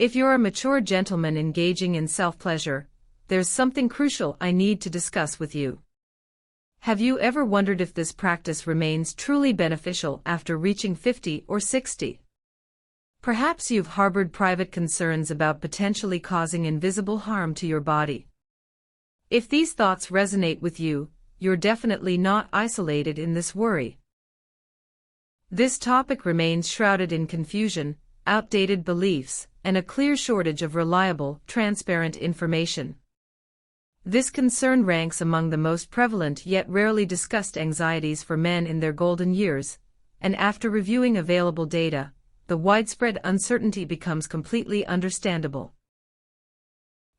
If you're a mature gentleman engaging in self-pleasure, there's something crucial I need to discuss with you. Have you ever wondered if this practice remains truly beneficial after reaching 50 or 60? Perhaps you've harbored private concerns about potentially causing invisible harm to your body. If these thoughts resonate with you, you're definitely not isolated in this worry. This topic remains shrouded in confusion, outdated beliefs, and a clear shortage of reliable, transparent information. This concern ranks among the most prevalent yet rarely discussed anxieties for men in their golden years, and after reviewing available data, the widespread uncertainty becomes completely understandable.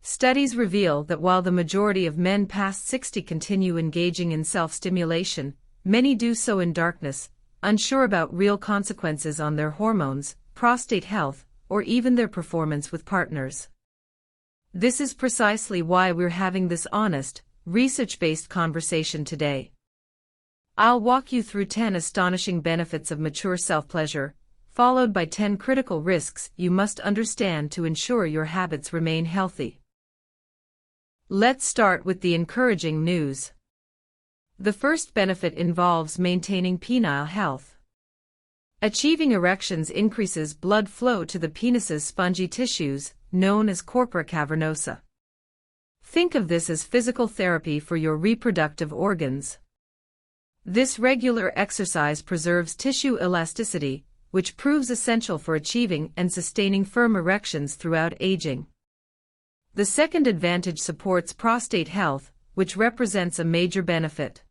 Studies reveal that while the majority of men past 60 continue engaging in self-stimulation, many do so in darkness, unsure about real consequences on their hormones, prostate health, or even their performance with partners. This is precisely why we're having this honest, research-based conversation today. I'll walk you through 10 astonishing benefits of mature self-pleasure, followed by 10 critical risks you must understand to ensure your habits remain healthy. Let's start with the encouraging news. The first benefit involves maintaining penile health. Achieving erections increases blood flow to the penis's spongy tissues, known as corpora cavernosa. Think of this as physical therapy for your reproductive organs. This regular exercise preserves tissue elasticity, which proves essential for achieving and sustaining firm erections throughout aging. The second advantage supports prostate health, which represents a major benefit.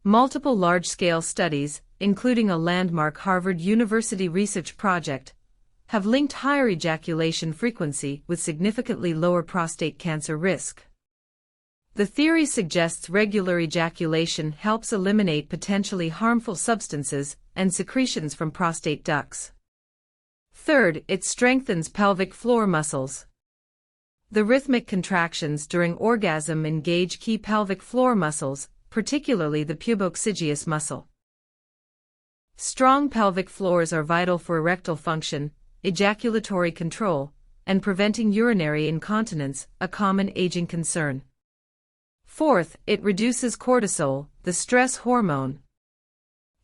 Multiple large-scale studies, including a landmark Harvard University research project, have linked higher ejaculation frequency with significantly lower prostate cancer risk. The theory suggests regular ejaculation helps eliminate potentially harmful substances and secretions from prostate ducts. Third, it strengthens pelvic floor muscles. The rhythmic contractions during orgasm engage key pelvic floor muscles, particularly the pubococcygeus muscle. Strong pelvic floors are vital for erectile function, ejaculatory control, and preventing urinary incontinence, a common aging concern. Fourth, it reduces cortisol, the stress hormone.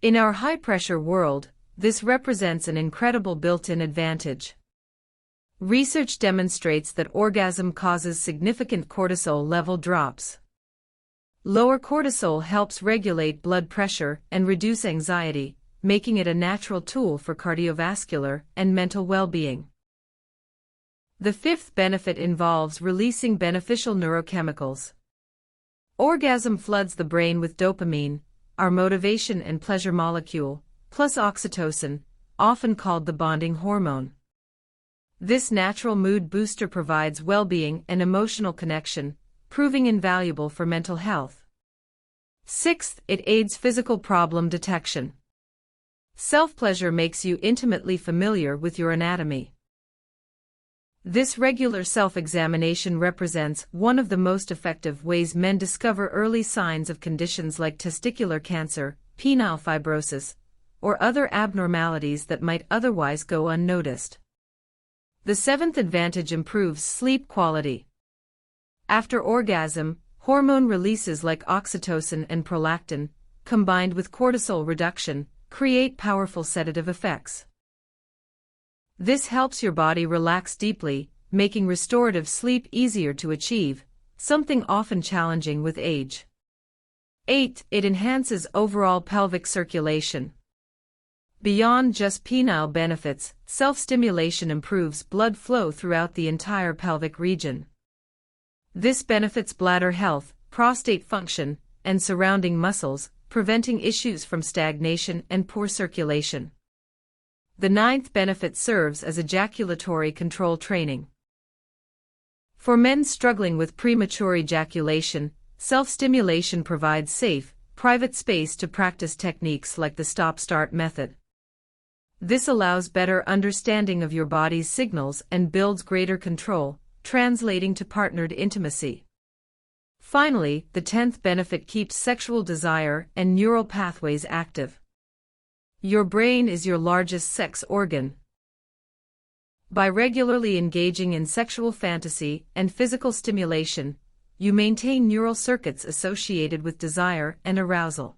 In our high-pressure world, this represents an incredible built-in advantage. Research demonstrates that orgasm causes significant cortisol level drops. Lower cortisol helps regulate blood pressure and reduce anxiety, making it a natural tool for cardiovascular and mental well-being. The fifth benefit involves releasing beneficial neurochemicals. Orgasm floods the brain with dopamine, our motivation and pleasure molecule, plus oxytocin, often called the bonding hormone. This natural mood booster provides well-being and emotional connection, proving invaluable for mental health. Sixth, it aids physical problem detection. Self-pleasure makes you intimately familiar with your anatomy. This regular self-examination represents one of the most effective ways men discover early signs of conditions like testicular cancer, penile fibrosis, or other abnormalities that might otherwise go unnoticed. The seventh advantage improves sleep quality. After orgasm, hormone releases like oxytocin and prolactin, combined with cortisol reduction, create powerful sedative effects. This helps your body relax deeply, making restorative sleep easier to achieve, something often challenging with age. 8. It enhances overall pelvic circulation. Beyond just penile benefits, self-stimulation improves blood flow throughout the entire pelvic region. This benefits bladder health, prostate function, and surrounding muscles, preventing issues from stagnation and poor circulation. The ninth benefit serves as ejaculatory control training. For men struggling with premature ejaculation, self-stimulation provides safe, private space to practice techniques like the stop-start method. This allows better understanding of your body's signals and builds greater control, translating to partnered intimacy. Finally, the 10th benefit keeps sexual desire and neural pathways active. Your brain is your largest sex organ. By regularly engaging in sexual fantasy and physical stimulation, you maintain neural circuits associated with desire and arousal.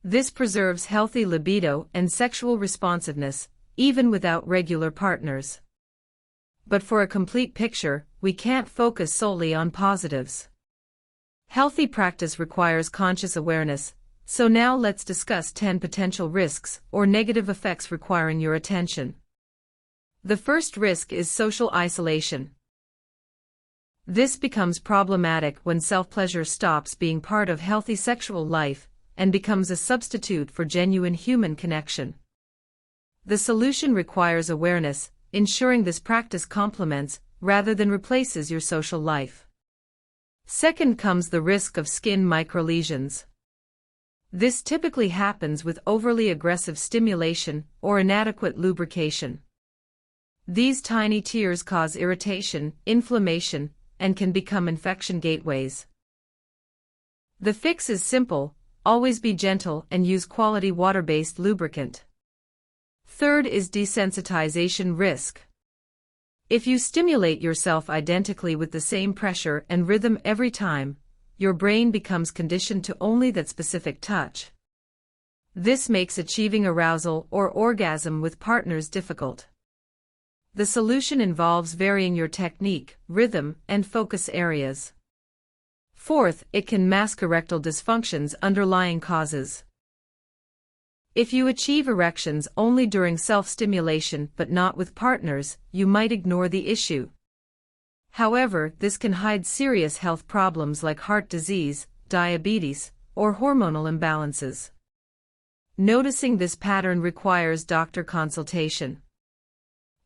This preserves healthy libido and sexual responsiveness, even without regular partners. But for a complete picture, we can't focus solely on positives. Healthy practice requires conscious awareness, so now let's discuss 10 potential risks or negative effects requiring your attention. The first risk is social isolation. This becomes problematic when self-pleasure stops being part of healthy sexual life and becomes a substitute for genuine human connection. The solution requires awareness, ensuring this practice complements, rather than replaces your social life. Second comes the risk of skin microlesions. This typically happens with overly aggressive stimulation or inadequate lubrication. These tiny tears cause irritation, inflammation, and can become infection gateways. The fix is simple: always be gentle and use quality water-based lubricant. Third is desensitization risk. If you stimulate yourself identically with the same pressure and rhythm every time, your brain becomes conditioned to only that specific touch. This makes achieving arousal or orgasm with partners difficult. The solution involves varying your technique, rhythm, and focus areas. Fourth, it can mask erectile dysfunction's underlying causes. If you achieve erections only during self-stimulation but not with partners, you might ignore the issue. However, this can hide serious health problems like heart disease, diabetes, or hormonal imbalances. Noticing this pattern requires doctor consultation.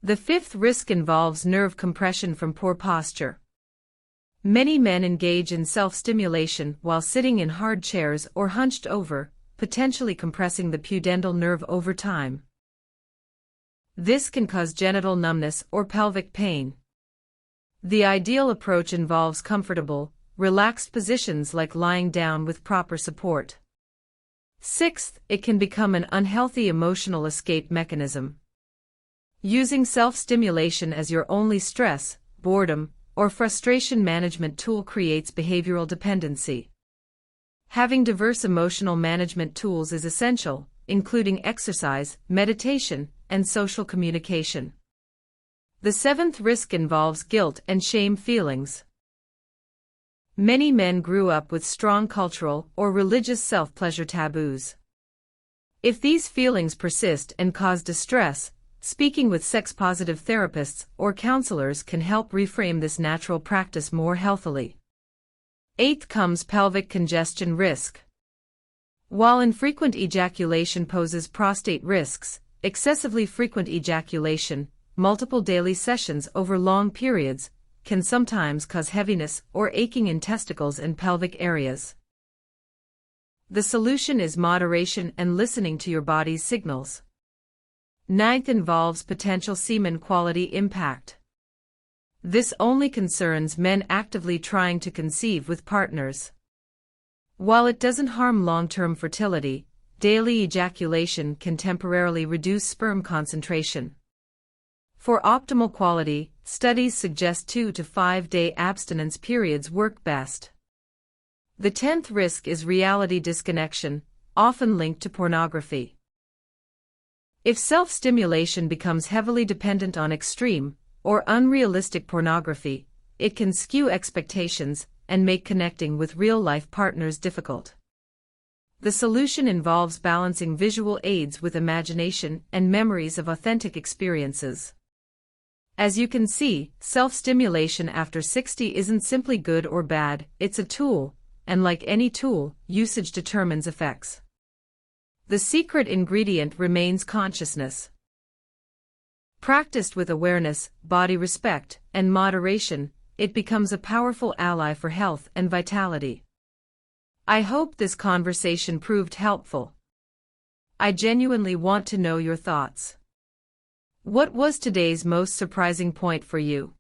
The fifth risk involves nerve compression from poor posture. Many men engage in self-stimulation while sitting in hard chairs or hunched over, potentially compressing the pudendal nerve over time. This can cause genital numbness or pelvic pain. The ideal approach involves comfortable, relaxed positions like lying down with proper support. Sixth, it can become an unhealthy emotional escape mechanism. Using self-stimulation as your only stress, boredom, or frustration management tool creates behavioral dependency. Having diverse emotional management tools is essential, including exercise, meditation, and social communication. The seventh risk involves guilt and shame feelings. Many men grew up with strong cultural or religious self-pleasure taboos. If these feelings persist and cause distress, speaking with sex-positive therapists or counselors can help reframe this natural practice more healthily. Eighth comes pelvic congestion risk. While infrequent ejaculation poses prostate risks, excessively frequent ejaculation, multiple daily sessions over long periods, can sometimes cause heaviness or aching in testicles and pelvic areas. The solution is moderation and listening to your body's signals. Ninth involves potential semen quality impact. This only concerns men actively trying to conceive with partners. While it doesn't harm long-term fertility, daily ejaculation can temporarily reduce sperm concentration. For optimal quality, studies suggest 2 to 5 day abstinence periods work best. The 10th risk is reality disconnection, often linked to pornography. If self-stimulation becomes heavily dependent on extreme or unrealistic pornography, it can skew expectations and make connecting with real-life partners difficult. The solution involves balancing visual aids with imagination and memories of authentic experiences. As you can see, self-stimulation after 60 isn't simply good or bad, it's a tool, and like any tool, usage determines effects. The secret ingredient remains consciousness. Practiced with awareness, body respect, and moderation, it becomes a powerful ally for health and vitality. I hope this conversation proved helpful. I genuinely want to know your thoughts. What was today's most surprising point for you?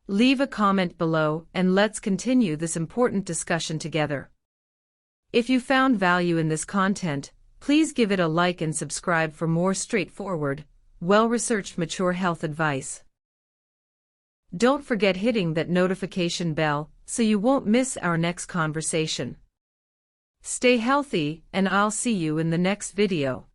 Leave a comment below and let's continue this important discussion together. If you found value in this content, please give it a like and subscribe for more straightforward, well-researched mature health advice. Don't forget hitting that notification bell so you won't miss our next conversation. Stay healthy, and I'll see you in the next video.